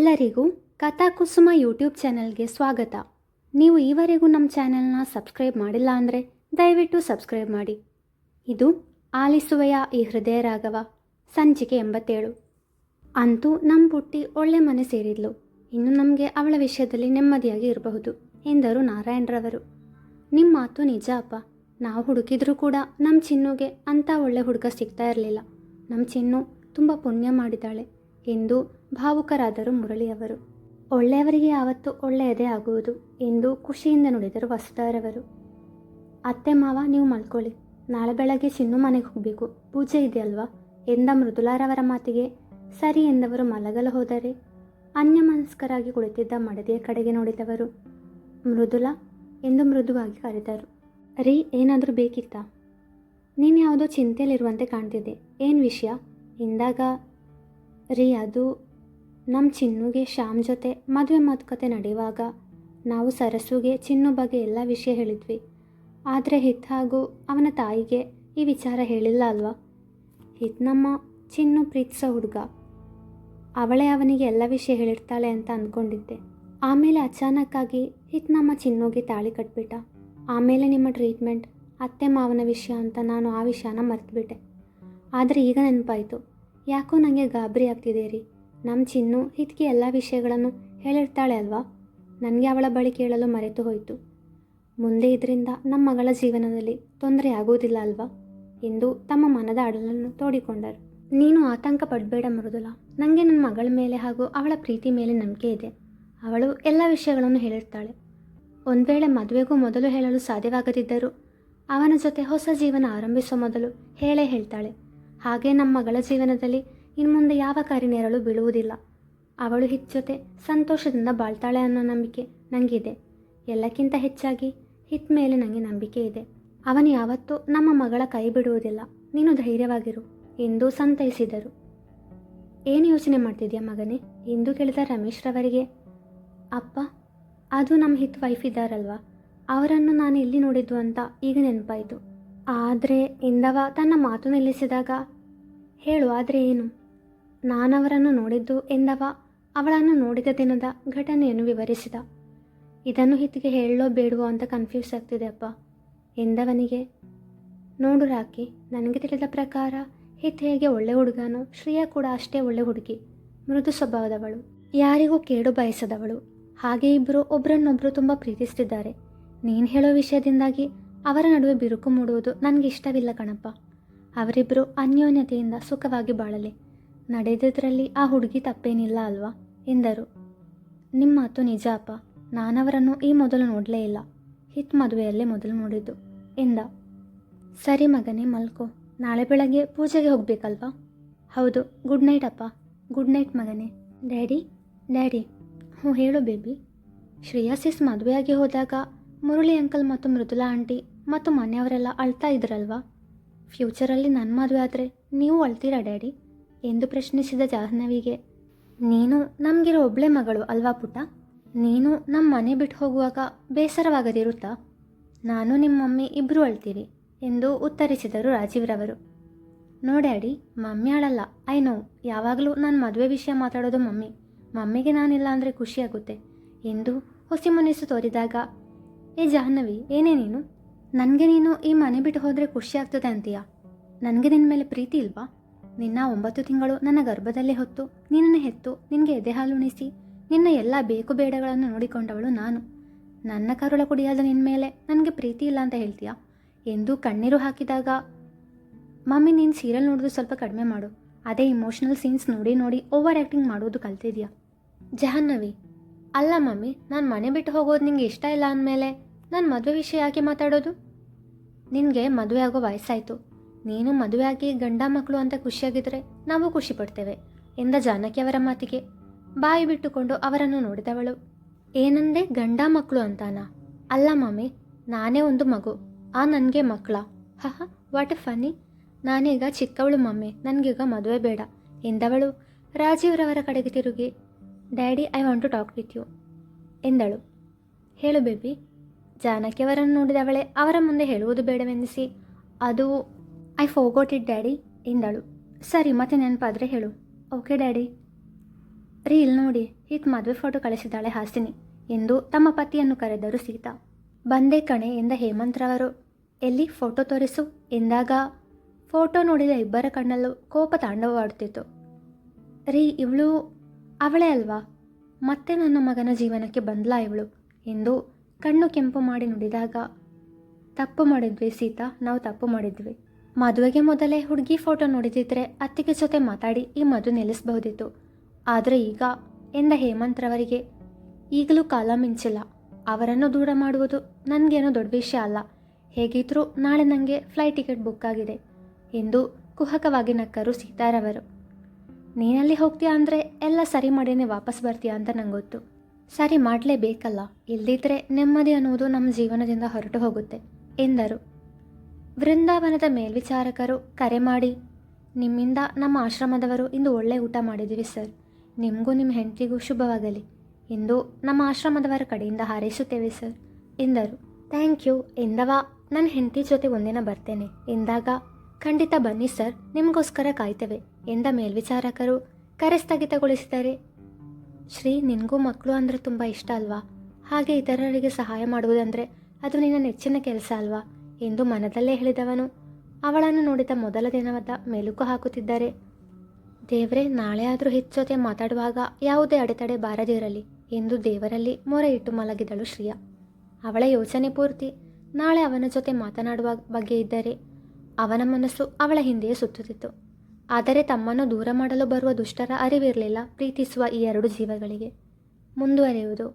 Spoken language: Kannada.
ಎಲ್ಲರಿಗೂ ಕಥಾಕುಸುಮ ಯೂಟ್ಯೂಬ್ ಚಾನಲ್ಗೆ ಸ್ವಾಗತ. ನೀವು ಈವರೆಗೂ ನಮ್ಮ ಚಾನಲ್ನ ಸಬ್ಸ್ಕ್ರೈಬ್ ಮಾಡಿಲ್ಲ ಅಂದರೆ ದಯವಿಟ್ಟು ಸಬ್ಸ್ಕ್ರೈಬ್ ಮಾಡಿ. ಇದು ಆಲಿಸುವೆಯ ಈ ಹೃದಯ ರಾಗವ ಸಂಚಿಕೆ 87. ಅಂತೂ ನಮ್ಮ ಪುಟ್ಟಿ ಒಳ್ಳೆ ಮನೆ ಸೇರಿದ್ಲು. ಇನ್ನು ನಮಗೆ ಅವಳ ವಿಷಯದಲ್ಲಿ ನೆಮ್ಮದಿಯಾಗಿ ಇರಬಹುದು ಎಂದರು ನಾರಾಯಣರವರು. ನಿಮ್ಮ ಮಾತು ನಿಜ ಅಪ್ಪ. ನಾವು ಹುಡುಕಿದ್ರೂ ಕೂಡ ನಮ್ಮ ಚಿನ್ನುಗೆ ಅಂಥ ಒಳ್ಳೆ ಹುಡುಗ ಸಿಗ್ತಾ ಇರಲಿಲ್ಲ. ನಮ್ಮ ಚಿನ್ನು ತುಂಬ ಪುಣ್ಯ ಮಾಡಿದ್ದಾಳೆ ಎಂದು ಭಾವುಕರಾದರು ಮುರಳಿಯವರು. ಒಳ್ಳೆಯವರಿಗೆ ಯಾವತ್ತೂ ಒಳ್ಳೆಯದೇ ಆಗುವುದು ಎಂದು ಖುಷಿಯಿಂದ ನುಡಿದರು ವಸುಧಾರವರು. ಅತ್ತೆ ಮಾವ, ನೀವು ಮಲ್ಕೊಳ್ಳಿ, ನಾಳೆ ಬೆಳಗ್ಗೆ ಚಿನ್ನು ಮನೆಗೆ ಹೋಗಬೇಕು, ಪೂಜೆ ಇದೆಯಲ್ವಾ ಎಂದ ಮೃದುಲಾರವರ ಮಾತಿಗೆ ಸರಿ ಎಂದವರು ಮಲಗಲು ಹೋದರೆ ಅನ್ಯಮನಸ್ಕರಾಗಿ ಕುಳಿತಿದ್ದ ಮಡದಿಯ ಕಡೆಗೆ ನೋಡಿದವರು ಮೃದುಲಾ ಎಂದು ಮೃದುವಾಗಿ ಕರೆದರು. ರೀ, ಏನಾದರೂ ಬೇಕಿತ್ತಾ? ನೀನು ಯಾವುದೋ ಚಿಂತೆಯಲ್ಲಿರುವಂತೆ ಕಾಣ್ತಿದ್ದೆ, ಏನು ವಿಷಯ ಎಂದಾಗ, ರೀ ಅದು ನಮ್ಮ ಚಿನ್ನುಗೆ ಶ್ಯಾಮ್ ಜೊತೆ ಮದುವೆ ಮಾತುಕತೆ ನಡೆಯುವಾಗ ನಾವು ಸರಸುಗೆ ಚಿನ್ನು ಬಗ್ಗೆ ಎಲ್ಲ ವಿಷಯ ಹೇಳಿದ್ವಿ. ಆದರೆ ಹಿತ್ ಹಾಗೂ ಅವನ ತಾಯಿಗೆ ಈ ವಿಚಾರ ಹೇಳಿಲ್ಲ ಅಲ್ವಾ? ಹಿತ್ ನಮ್ಮ ಚಿನ್ನು ಪ್ರೀತಿಸೋ ಹುಡುಗ, ಅವಳೇ ಅವನಿಗೆ ಎಲ್ಲ ವಿಷಯ ಹೇಳಿರ್ತಾಳೆ ಅಂತ ಅಂದ್ಕೊಂಡಿದ್ದೆ. ಆಮೇಲೆ ಅಚಾನಕ್ಕಾಗಿ ಹಿತ್ ನಮ್ಮ ಚಿನ್ನುಗೆ ತಾಳಿ ಕಟ್ಬಿಟ್ಟ. ಆಮೇಲೆ ನಿಮ್ಮ ಟ್ರೀಟ್ಮೆಂಟ್, ಅತ್ತೆ ಮಾವನ ವಿಷಯ ಅಂತ ನಾನು ಆ ವಿಷಯನ ಮರೆತುಬಿಟ್ಟೆ. ಆದರೆ ಈಗ ನೆನಪಾಯಿತು. ಯಾಕೋ ನನಗೆ ಗಾಬರಿ ಆಗ್ತಿದೆ ರೀ. ನಮ್ಮ ಚಿನ್ನು ಹಿತ್ಗೆ ಎಲ್ಲ ವಿಷಯಗಳನ್ನು ಹೇಳಿರ್ತಾಳೆ ಅಲ್ವಾ? ನನಗೆ ಅವಳ ಬಳಿ ಕೇಳಲು ಮರೆತು ಹೋಯಿತು. ಮುಂದೆ ಇದರಿಂದ ನಮ್ಮ ಮಗಳ ಜೀವನದಲ್ಲಿ ತೊಂದರೆ ಆಗುವುದಿಲ್ಲ ಅಲ್ವಾ ಎಂದು ತಮ್ಮ ಮನದ ಅಡಲನ್ನು ತೋಡಿಕೊಂಡರು. ನೀನು ಆತಂಕ ಪಡಬೇಡ ಮೃದುಲಾ, ನನಗೆ ನನ್ನ ಮಗಳ ಮೇಲೆ ಹಾಗೂ ಅವಳ ಪ್ರೀತಿ ಮೇಲೆ ನಂಬಿಕೆ ಇದೆ. ಅವಳು ಎಲ್ಲ ವಿಷಯಗಳನ್ನು ಹೇಳಿರ್ತಾಳೆ. ಒಂದು ವೇಳೆ ಮದುವೆಗೂ ಮೊದಲು ಹೇಳಲು ಸಾಧ್ಯವಾಗದಿದ್ದರೂ ಅವನ ಜೊತೆ ಹೊಸ ಜೀವನ ಆರಂಭಿಸೋ ಮೊದಲು ಹೇಳೇ ಹೇಳ್ತಾಳೆ. ಹಾಗೆ ನಮ್ಮ ಮಗಳ ಜೀವನದಲ್ಲಿ ಇನ್ನು ಮುಂದೆ ಯಾವ ಕಾರ್ಯನೇರಳು ಬೀಳುವುದಿಲ್ಲ. ಅವಳು ಹಿತ್ ಜೊತೆ ಸಂತೋಷದಿಂದ ಬಾಳ್ತಾಳೆ ಅನ್ನೋ ನಂಬಿಕೆ ನನಗಿದೆ. ಎಲ್ಲಕ್ಕಿಂತ ಹೆಚ್ಚಾಗಿ ಹಿತ್ ಮೇಲೆ ನನಗೆ ನಂಬಿಕೆ ಇದೆ. ಅವನು ಯಾವತ್ತೂ ನಮ್ಮ ಮಗಳ ಕೈ ಬಿಡುವುದಿಲ್ಲ. ನೀನು ಧೈರ್ಯವಾಗಿರು ಎಂದು ಸಂತೈಸಿದರು. ಏನು ಯೋಚನೆ ಮಾಡ್ತಿದ್ಯಾ ಮಗನೇ ಎಂದು ಕೇಳಿದ ರಮೇಶ್ರವರಿಗೆ, ಅಪ್ಪ ಅದು ನಮ್ಮ ಹಿತ್ ವೈಫ್ ಇದ್ದಾರಲ್ವ, ಅವರನ್ನು ನಾನು ಎಲ್ಲಿ ನೋಡಿದ್ದು ಅಂತ ಈಗ ನೆನಪಾಯಿತು. ಆದರೆ ಎಂದವ ತನ್ನ ಮಾತು ನಿಲ್ಲಿಸಿದಾಗ, ಹೇಳು ಆದರೆ ಏನು? ನಾನವರನ್ನು ನೋಡಿದ್ದು ಎಂದವ ಅವಳನ್ನು ನೋಡಿದ ದಿನದ ಘಟನೆಯನ್ನು ವಿವರಿಸಿದ. ಇದನ್ನು ಹಿತ್ತಿಗೆ ಹೇಳೋ ಬೇಡವೋ ಅಂತ ಕನ್ಫ್ಯೂಸ್ ಆಗ್ತಿದೆ ಅಪ್ಪ ಎಂದವನಿಗೆ, ನೋಡು ರಾಕಿ, ನನಗೆ ತಿಳಿದ ಪ್ರಕಾರ ಹಿತ್ ಹೇಗೆ ಒಳ್ಳೆ ಹುಡುಗನೋ, ಶ್ರೇಯಾ ಕೂಡ ಅಷ್ಟೇ ಒಳ್ಳೆ ಹುಡುಗಿ, ಮೃದು ಸ್ವಭಾವದವಳು, ಯಾರಿಗೂ ಕೇಡು ಬಯಸದವಳು. ಹಾಗೆ ಇಬ್ಬರು ಒಬ್ಬರನ್ನೊಬ್ಬರು ತುಂಬ ಪ್ರೀತಿಸ್ತಿದ್ದಾರೆ. ನೀನು ಹೇಳೋ ವಿಷಯದಿಂದಾಗಿ ಅವರ ನಡುವೆ ಬಿರುಕು ಮೂಡುವುದು ನನಗೆ ಇಷ್ಟವಿಲ್ಲ ಕಣಪ್ಪ. ಅವರಿಬ್ಬರು ಅನ್ಯೋನ್ಯತೆಯಿಂದ ಸುಖವಾಗಿ ಬಾಳಲಿ. ನಡೆದಿದ್ರಲ್ಲಿ ಆ ಹುಡುಗಿ ತಪ್ಪೇನಿಲ್ಲ ಅಲ್ವಾ ಎಂದರು. ನಿಮ್ಮ ಮಾತು ನಿಜ ಅಪ್ಪ. ನಾನವರನ್ನು ಈ ಮೊದಲು ನೋಡಲೇ ಇಲ್ಲ. ಹಿತ್ ಮದುವೆಯಲ್ಲೇ ಮೊದಲು ನೋಡಿದ್ದು ಎಂದ. ಸರಿ ಮಗನೇ, ಮಲ್ಕೋ, ನಾಳೆ ಬೆಳಗ್ಗೆ ಪೂಜೆಗೆ ಹೋಗಬೇಕಲ್ವಾ? ಹೌದು. ಗುಡ್ ನೈಟ್ ಅಪ್ಪ. ಗುಡ್ ನೈಟ್ ಮಗನೇ. Daddy daddy. ಹ್ಞೂ ಹೇಳು ಬೇಬಿ. ಶ್ರೇಯಸಿಸ್ ಮದುವೆಯಾಗಿ ಹೋದಾಗ ಮುರಳಿ ಅಂಕಲ್ ಮತ್ತು ಮೃದುಲಾ ಆಂಟಿ ಮತ್ತು ಮನೆಯವರೆಲ್ಲ ಅಳ್ತಾ ಇದ್ರಲ್ವಾ? ಫ್ಯೂಚರಲ್ಲಿ ನನ್ನ ಮದುವೆ ಆದರೆ ನೀವು ಅಳ್ತೀರಾ ಡ್ಯಾಡಿ ಎಂದು ಪ್ರಶ್ನಿಸಿದ ಜಾಹ್ನವಿಗೆ, ನೀನು ನಮಗಿರೋ ಒಬ್ಬಳೇ ಮಗಳು ಅಲ್ವಾ ಪುಟ್ಟ? ನೀನು ನಮ್ಮ ಮನೆ ಬಿಟ್ಟು ಹೋಗುವಾಗ ಬೇಸರವಾಗದಿರುತ್ತಾ? ನಾನು ನಿಮ್ಮ ಮಮ್ಮಿ ಇಬ್ಬರು ಅಳ್ತೀರಿ ಎಂದು ಉತ್ತರಿಸಿದರು ರಾಜೀವ್ರವರು. ನೋ ಡ್ಯಾಡಿ, ಮಮ್ಮಿ ಅಳಲ್ಲ. ಐ ನೋ, ಯಾವಾಗಲೂ ನನ್ನ ಮದುವೆ ವಿಷಯ ಮಾತಾಡೋದು ಮಮ್ಮಿಗೆ ನಾನಿಲ್ಲ ಅಂದರೆ ಖುಷಿಯಾಗುತ್ತೆ ಎಂದು ಹುಸಿ ಮುನಿಸು ತೋರಿದಾಗ, ಏ ಜಾಹ್ನವಿ, ಏನೇ ನೀನು? ನನಗೆ ನೀನು ಈ ಮನೆ ಬಿಟ್ಟು ಹೋದರೆ ಖುಷಿ ಆಗ್ತದೆ ಅಂತೀಯಾ? ನನಗೆ ನಿನ್ನ ಮೇಲೆ ಪ್ರೀತಿ ಇಲ್ವಾ? ನಿನ್ನ 9 ತಿಂಗಳು ನನ್ನ ಗರ್ಭದಲ್ಲೇ ಹೊತ್ತು ನಿನ್ನನ್ನು ಹೆತ್ತು ನಿನಗೆ ಎದೆ ಹಾಲುಣಿಸಿ ನಿನ್ನ ಎಲ್ಲ ಬೇಕು ಬೇಡಗಳನ್ನು ನೋಡಿಕೊಂಡವಳು ನಾನು. ನನ್ನ ಕರುಳ ಕುಡಿಯಾದ ನಿನ್ನ ಮೇಲೆ ನನಗೆ ಪ್ರೀತಿ ಇಲ್ಲ ಅಂತ ಹೇಳ್ತೀಯಾ ಎಂದು ಕಣ್ಣೀರು ಹಾಕಿದಾಗ, ಮಮ್ಮಿ ನೀನು ಸೀರಿಯಲ್ ನೋಡೋದು ಸ್ವಲ್ಪ ಕಡಿಮೆ ಮಾಡು. ಅದೇ ಇಮೋಷ್ನಲ್ ಸೀನ್ಸ್ ನೋಡಿ ನೋಡಿ ಓವರ್ ಆ್ಯಕ್ಟಿಂಗ್ ಮಾಡೋದು ಕಲ್ತಿದ್ಯಾ? ಜಾಹ್ನವಿ, ಅಲ್ಲ ಮಮ್ಮಿ, ನಾನು ಮನೆ ಬಿಟ್ಟು ಹೋಗೋದು ನಿಂಗೆ ಇಷ್ಟ ಇಲ್ಲ ಅಂದಮೇಲೆ ನಾನು ಮದುವೆ ವಿಷಯ ಯಾಕೆ ಮಾತಾಡೋದು? ನಿನಗೆ ಮದುವೆ ಆಗೋ ವಯಸ್ಸಾಯಿತು. ನೀನು ಮದುವೆ ಆಗಿ ಗಂಡ ಮಕ್ಕಳು ಅಂತ ಖುಷಿಯಾಗಿದ್ದರೆ ನಾವು ಖುಷಿ ಪಡ್ತೇವೆ ಎಂದ ಜಾನಕಿಯವರ ಮಾತಿಗೆ ಬಾಯಿ ಬಿಟ್ಟುಕೊಂಡು ಅವರನ್ನು ನೋಡಿದವಳು. ಏನಂದೆ, ಗಂಡ ಮಕ್ಕಳು ಅಂತಾನಾ? ಅಲ್ಲ ಮಮ್ಮಿ, ನಾನೇ ಒಂದು ಮಗು, ನನಗೆ ಮಕ್ಕಳ? ಹಹ, ವಾಟ್ ಎ ಫನ್ನಿ. ನಾನೀಗ ಚಿಕ್ಕವಳು ಮಮ್ಮಿ, ನನಗೀಗ ಮದುವೆ ಬೇಡ ಎಂದವಳು ರಾಜೀವ್ರವರ ಕಡೆಗೆ ತಿರುಗಿ, daddy I want to talk with you ಎಂದಳು. ಹೇಳು ಬೇಬಿ. ಜಾನಕಿಯವರನ್ನು ನೋಡಿದವಳೆ ಅವರ ಮುಂದೆ ಹೇಳುವುದು ಬೇಡವೆನ್ನಿಸಿ, ಅದು ಐ ಫೋಗೋಟ್ ಇಟ್ ಡ್ಯಾಡಿ ಎಂದಳು. ಸರಿ, ಮತ್ತೆ ನೆನಪಾದರೆ ಹೇಳು. Okay daddy. ರೀ ಇಲ್ಲಿ ನೋಡಿ, ಈತ ಮದುವೆ ಫೋಟೋ ಕಳಿಸಿದ್ದಾಳೆ ಹಾಸಿನಿ ಎಂದು ತಮ್ಮ ಪತಿಯನ್ನು ಕರೆದರು ಸೀತಾ. ಬಂದೆ ಕಣೆ ಎಂದ ಹೇಮಂತ್ರವರು. ಎಲ್ಲಿ ಫೋಟೋ ತೋರಿಸು ಎಂದಾಗ ಫೋಟೋ ನೋಡಿದ ಇಬ್ಬರ ಕಣ್ಣಲ್ಲೂ ಕೋಪ ತಾಂಡವವಾಡುತ್ತಿತ್ತು. ರೀ ಇವಳು ಅವಳೇ ಅಲ್ವಾ, ಮತ್ತೆ ನನ್ನ ಮಗನ ಜೀವನಕ್ಕೆ ಬಂದ್ಲಾ ಇವಳು ಎಂದು ಕಣ್ಣು ಕೆಂಪು ಮಾಡಿ ನುಡಿದಾಗ, ತಪ್ಪು ಮಾಡಿದ್ವಿ ಸೀತಾ, ನಾವು ತಪ್ಪು ಮಾಡಿದ್ವಿ. ಮದುವೆಗೆ ಮೊದಲೇ ಹುಡುಗಿ ಫೋಟೋ ನೋಡಿದಿದ್ರೆ ಅತ್ತಿಗೆ ಜೊತೆ ಮಾತಾಡಿ ಈ ಮದುವೆ ನಿಲ್ಲಿಸಬಹುದಿತ್ತು. ಆದರೆ ಈಗ ಎಂದ ಹೇಮಂತ್ರವರಿಗೆ ಈಗಲೂ ಕಾಲ ಮಿಂಚಿಲ್ಲ. ಅವರನ್ನು ದೂರ ಮಾಡುವುದು ನನಗೇನೋ ದೊಡ್ಡ ವಿಷಯ ಅಲ್ಲ. ಹೇಗಿದ್ರೂ ನಾಳೆ ನನಗೆ ಫ್ಲೈಟ್ ಟಿಕೆಟ್ ಬುಕ್ ಆಗಿದೆ ಎಂದು ಕುಹಕವಾಗಿ ನಕ್ಕರು ಸೀತಾರವರು. ನೀನಲ್ಲಿ ಹೋಗ್ತೀಯಾ ಅಂದರೆ ಎಲ್ಲ ಸರಿ ಮಾಡಿನೇ ವಾಪಸ್ ಬರ್ತೀಯಾ ಅಂತ ನಂಗೆ ಗೊತ್ತು. ಸರಿ ಮಾಡಲೇಬೇಕಲ್ಲ, ಇಲ್ದಿದ್ರೆ ನೆಮ್ಮದಿ ಅನ್ನುವುದು ನಮ್ಮ ಜೀವನದಿಂದ ಹೊರಟು ಹೋಗುತ್ತೆ ಎಂದರು. ವೃಂದಾವನದ ಮೇಲ್ವಿಚಾರಕರು ಕರೆ ಮಾಡಿ, ನಿಮ್ಮಿಂದ ನಮ್ಮ ಆಶ್ರಮದವರು ಇಂದು ಒಳ್ಳೆ ಊಟ ಮಾಡಿದ್ದೀವಿ ಸರ್, ನಿಮಗೂ ನಿಮ್ಮ ಹೆಂಡತಿಗೂ ಶುಭವಾಗಲಿ ಎಂದು ನಮ್ಮ ಆಶ್ರಮದವರ ಕಡೆಯಿಂದ ಹಾರೈಸುತ್ತೇವೆ ಸರ್ ಎಂದರು. ಥ್ಯಾಂಕ್ ಯು ಎಂದವ ನನ್ನ ಹೆಂಡತಿ ಜೊತೆ ಒಂದಿನ ಬರ್ತೇನೆ ಎಂದಾಗ, ಖಂಡಿತ ಬನ್ನಿ ಸರ್, ನಿಮಗೋಸ್ಕರ ಕಾಯ್ತೇವೆ ಎಂದ ಮೇಲ್ವಿಚಾರಕರು ಕರೆ ಸ್ಥಗಿತಗೊಳಿಸಿದರೆ, ಶ್ರೀ ನಿನಗೂ ಮಕ್ಕಳು ಅಂದರೆ ತುಂಬ ಇಷ್ಟ ಅಲ್ವಾ, ಹಾಗೆ ಇತರರಿಗೆ ಸಹಾಯ ಮಾಡುವುದಂದರೆ ಅದು ನಿನ್ನ ನೆಚ್ಚಿನ ಕೆಲಸ ಅಲ್ವಾ ಎಂದು ಮನದಲ್ಲೇ ಹೇಳಿದವನು ಅವಳನ್ನು ನೋಡಿದ ಮೊದಲ ದಿನವಾದ ಮೆಲುಕು ಹಾಕುತ್ತಿದ್ದರೆ, ದೇವರೇ ನಾಳೆ ಆದರೂ ಹೆಚ್ಚೊತೆ ಮಾತಾಡುವಾಗ ಯಾವುದೇ ಅಡೆತಡೆ ಬಾರದಿರಲಿ ಎಂದು ದೇವರಲ್ಲಿ ಮೊರೆ ಇಟ್ಟು ಮಲಗಿದಳು ಶ್ರಿಯಾ. ಅವಳ ಯೋಚನೆ ಪೂರ್ತಿ ನಾಳೆ ಅವನ ಜೊತೆ ಮಾತನಾಡುವ ಬಗ್ಗೆ ಇದ್ದರೆ ಅವನ ಮನಸ್ಸು ಅವಳ ಹಿಂದೆಯೇ ಸುತ್ತುತ್ತಿತ್ತು. ಆದರೆ ತಮ್ಮನ್ನು ದೂರ ಮಾಡಲು ಬರುವ ದುಷ್ಟರ ಅರಿವಿರಲಿಲ್ಲ ಪ್ರೀತಿಸುವ ಈ ಎರಡು ಜೀವಗಳಿಗೆ. ಮುಂದುವರೆಯುವುದು.